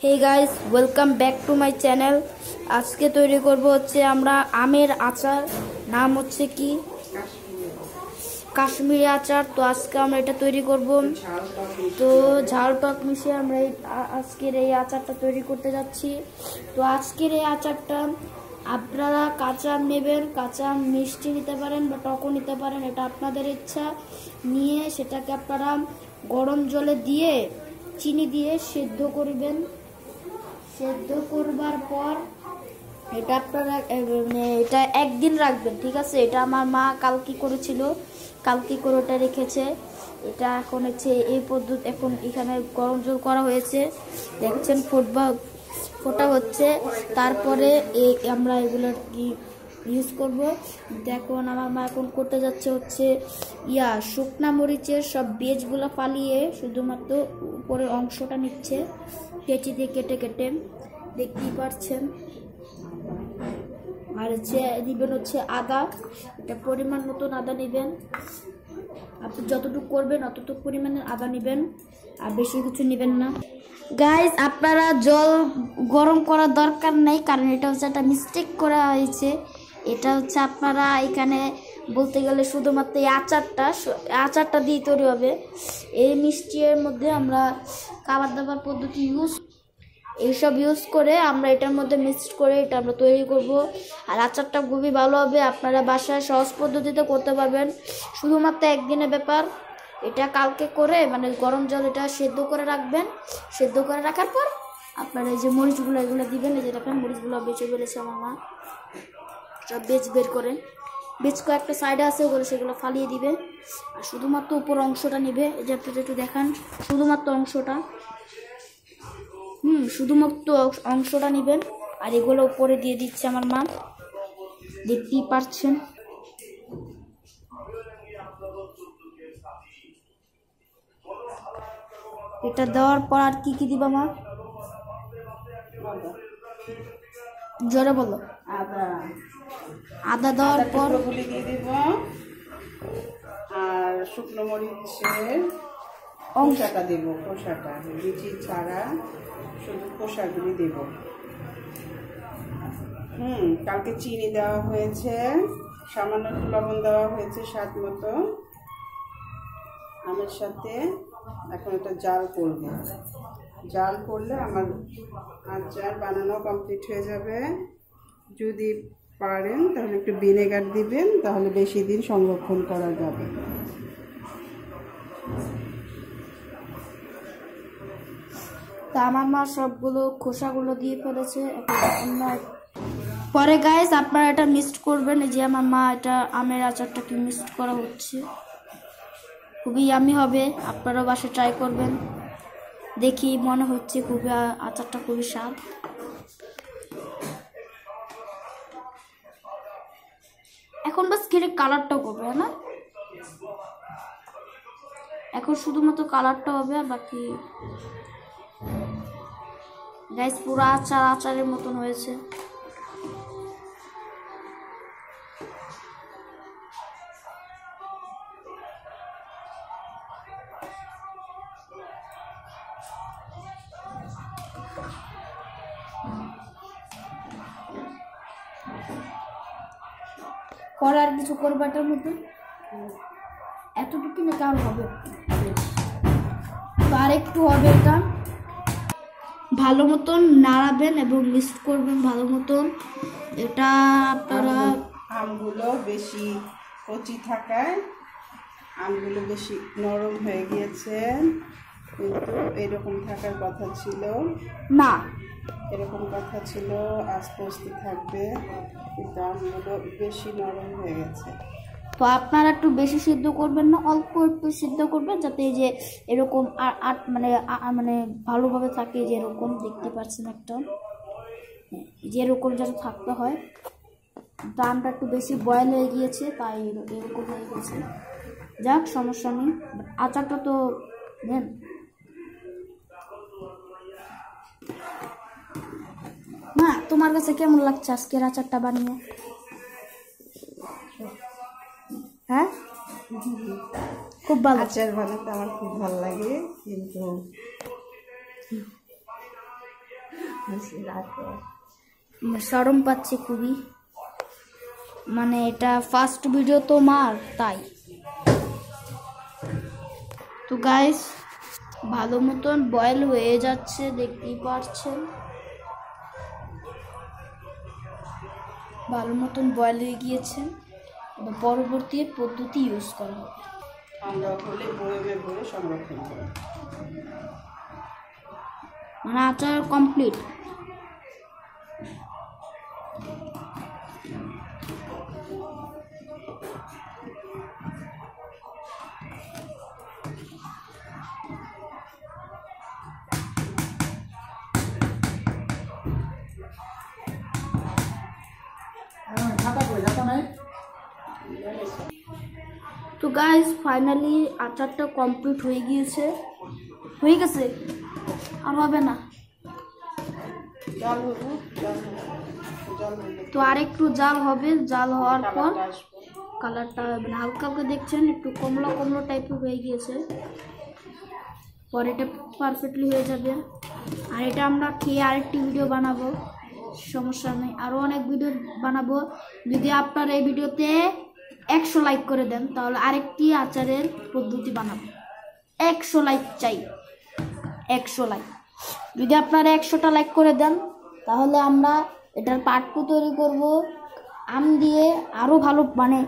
Hey guys welcome back to my channel. आज के तैरी करब होच्छे आमरा आमेर आचार, नाम होच्छे कि काश्मीरी आचार। तो आज के आमरा एटा तैरी करब। तो झाल टक मिशिए आमरा आजकेर এই আচারটা তৈরি করতে যাচ্ছি। তো আজকের এই আচারটা আপনারা কাঁচা নেবেন, কাঁচা মিষ্টি নিতে পারেন বা টকও নিতে পারেন, এটা আপনাদের ইচ্ছা। নিয়ে সেটাকে আপনারা গরম জলে দিয়ে চিনি দিয়ে সেদ্ধ করবেন। সেদ্ধ করবার পর এটা আপনারা এটা একদিন রাখবেন, ঠিক আছে। এটা আমার মা কালকে করেছিল, কালকে করে ওটা রেখেছে। এটা এখন হচ্ছে এই পদ্ধতি, এখন এখানে গরম জল করা হয়েছে, দেখছেন ফোটা হচ্ছে। তারপরে আমরা এগুলো কি ইউজ করব। দেখুন আমার মা এখন করতে যাচ্ছে হচ্ছে শুকনা মরিচের সব বীজগুলো ফালিয়ে শুধুমাত্র উপরের অংশটা নিচ্ছে, কেচি দিয়ে কেটে কেটে, দেখতেই পাচ্ছেন। আর হচ্ছে দিবেন হচ্ছে আদা, এটা পরিমাণ মতন আদা নেবেন। আপনি যতটুকু করবেন অতটুকু পরিমাণে আদা নেবেন, আর বেশি কিছু নেবেন না। গাইস আপনারা জল গরম করার দরকার নেই, কারণ এটা হচ্ছে একটা মিস্টেক করা হয়েছে। এটা হচ্ছে আপনারা এখানে বলতে গেলে শুধুমাত্র এই আচারটা দিয়ে তৈরি হবে। এই মিষ্টির মধ্যে আমরা খাবার দাবার পদ্ধতি এইসব ইউজ করে আমরা এটার মধ্যে মিক্সড করে এটা আমরা তৈরি করব। আর আচারটা খুবই ভালো হবে, আপনারা বাসায় সহজ পদ্ধতিতে করতে পারবেন। শুধুমাত্র একদিনের ব্যাপার। এটা কালকে করে মানে গরম জল এটা সেদ্ধ করে রাখবেন। সেদ্ধ করে রাখার পর আপনারা এই যে মরিচগুলো এগুলো দিবেন। এই যে দেখেন মরিচগুলো বেঁচে বেড়েছে আমার মা, সব বের করেন। বীজ কয়েকটা সাইডে আছে, ওগুলো সেগুলো ফালিয়ে দিবে। আর শুধুমাত্র উপর অংশটা নেবে, এই যে আপনি একটু দেখান, শুধুমাত্র অংশটা শুধুমাত্র অংশটা নেবেন। আর এগুলো উপরে দিয়ে দিচ্ছে আমার মা, দেখতেই পাচ্ছেন। এটা দেওয়ার পর আর কি কি দিবা মা, জোরে বলো। আদা দেওয়ার পর দিয়ে দিব, আর শুকনো মরিচের অংশটা দেব, খোসাটা বিচি ছাড়া শুধু খোসাগুলি দেব। কালকে চিনি দেওয়া হয়েছে, সামান্য একটু লবণ দেওয়া হয়েছে স্বাদ মতো। আমের সাথে এখন এটা জাল করব। জাল করলে আমার আচার বানানো কমপ্লিট হয়ে যাবে। যদি পারেন তাহলে একটু ভিনেগার দিবেন, তাহলে বেশি দিন সংরক্ষণ করা যাবে। তা আমার মা সবগুলো খোসাগুলো দিয়ে ফেলেছে। পরে গাইস আপনারা এটা মিক্সড করবেন। এই যে আমার মা এটা আমের আচারটাকে মিক্সড করা হচ্ছে, খুবই ইয়ামি হবে। আপনারা বাসায় ট্রাই করবেন। দেখি মনে হচ্ছে খুবই আচারটা খুবই স্বাদ। এখন বাস খেলে কালারটাও করবে না, এখন শুধুমাত্র কালারটা হবে। আর বাকি গাইস পুরো আচারের মতন হয়েছে। পরে আর কিছু করবো এটার মধ্যে, এতটুকু না কার হবে, তো আর একটু হবে। এটা ভালো মতন নাড়াবেন এবং মিক্স করবেন ভালো মতন। এটা আপনারা আমগুলো বেশি কচি থাকায় আমগুলো বেশি নরম হয়ে গিয়েছে, কিন্তু এরকম থাকার কথা ছিল না, এরকম কথা ছিল আস্তে আস্তে থাকবে, কিন্তু আমগুলো বেশি নরম হয়ে গেছে। তো আপনারা একটু বেশি সিদ্ধ করবেন না, অল্প একটু সিদ্ধ করবেন, যাতে এই যে এরকম মানে ভালোভাবে থাকে। যে এরকম দেখতে পাচ্ছেন একটা যে এরকম যাতে থাকতে হয়। দামটা একটু বেশি বয়েল হয়ে গিয়েছে, তাই এরকম হয়ে গেছে। যাক সমস্যা নেই, আচারটা তো দেন। না তোমার কাছে কেমন লাগছে আজকের আচারটা বানিয়ে? হ্যাঁ খুব ভালো। আচার বানাতে আমার খুব ভালো লাগে, কিন্তু শরম পাচ্ছে খুবই, মানে এটা ফার্স্ট ভিডিও তোমার, তাই। তো গাইস ভালো মতন বয়েল হয়ে যাচ্ছে, দেখতেই পাচ্ছেন ভালো মতন বয়েল হয়ে গিয়েছে। পরবর্তী পদ্ধতি ইউজ করা হবে। ঠান্ডা হলে বয়মে ভরে সংরক্ষণ করা। মানে আচার কমপ্লিট। তো গাইস ফাইনালি আচারটা কমপ্লিট হয়ে গিয়েছে, হয়ে গেছে, আর হবে না। জাল হলো, জাল হলো। তো আর একটু জাল হবে, জাল হওয়ার পর কালারটা মানে হালকা হালকা দেখছেন একটু কমলা কমলা টাইপের হয়ে গিয়েছে, পরে এটা পারফেক্টলি হয়ে যাবে। আর এটা আমরা খেয়ে আরেকটি ভিডিও বানাবো, সমস্যা নেই, আরও অনেক ভিডিও বানাবো। যদি আপনারা এই ভিডিওতে 100 লাইক করে দেন তাহলে আরেকটি আচারের পদ্ধতি বানাবো। 100 লাইক চাই, 100 লাইক। যদি আপনারা 100টা লাইক করে দেন তাহলে আমরা এটার পার্ট 2 তৈরি করব আম দিয়ে, আরও ভালো মানে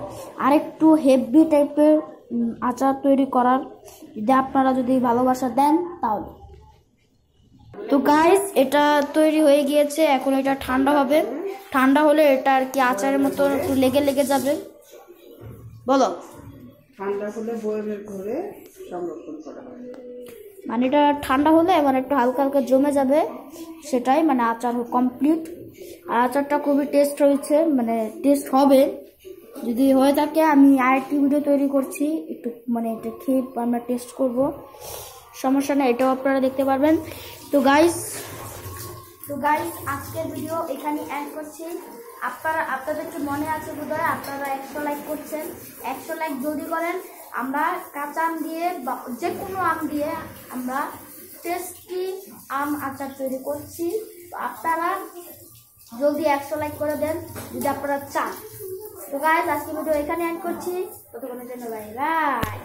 আরেকটু হেভি টাইপের আচার তৈরি করার, যদি আপনারা যদি ভালোবাসা দেন তাহলে। তো গাইস এটা তৈরি হয়ে গিয়েছে, এখন এটা ঠান্ডা হবে। ঠান্ডা হলে এটা আর কি আচারের মতো একটু লেগে লেগে যাবে। বলো। ঠান্ডা হলে বয়মে ভরে সংরক্ষণ করা হয়। মানে এটা ঠান্ডা হলে এবার একটু হালকা হালকা জমে যাবে, সেটাই মানে আচার কমপ্লিট। আর আচারটা খুবই টেস্ট হয়েছে, মানে টেস্ট হবে। যদি হয়ে থাকে আমি আরেকটি ভিডিও তৈরি করছি, একটু মানে এটা খেয়ে আমরা টেস্ট করব, সমস্যা নেই, এটাও আপনারা দেখতে পারবেন। তো গাইস আজকের ভিডিও এখানে এন্ড করছি। আপনাদের কি মনে আছে বোধহয় আপনারা 100 লাইক করছেন, 100 লাইক যদি করেন আমরা কাঁচা আম দিয়ে বা যে কোনো আম দিয়ে আমরা টেস্টি আম আচার তৈরি করছি। তো আপনারা জলদি 100 লাইক করে দেন যদি আপনারা চান। তো গাইস আজকের ভিডিও এখানে এন্ড করছি, ততক্ষণের জন্য বাই বাই।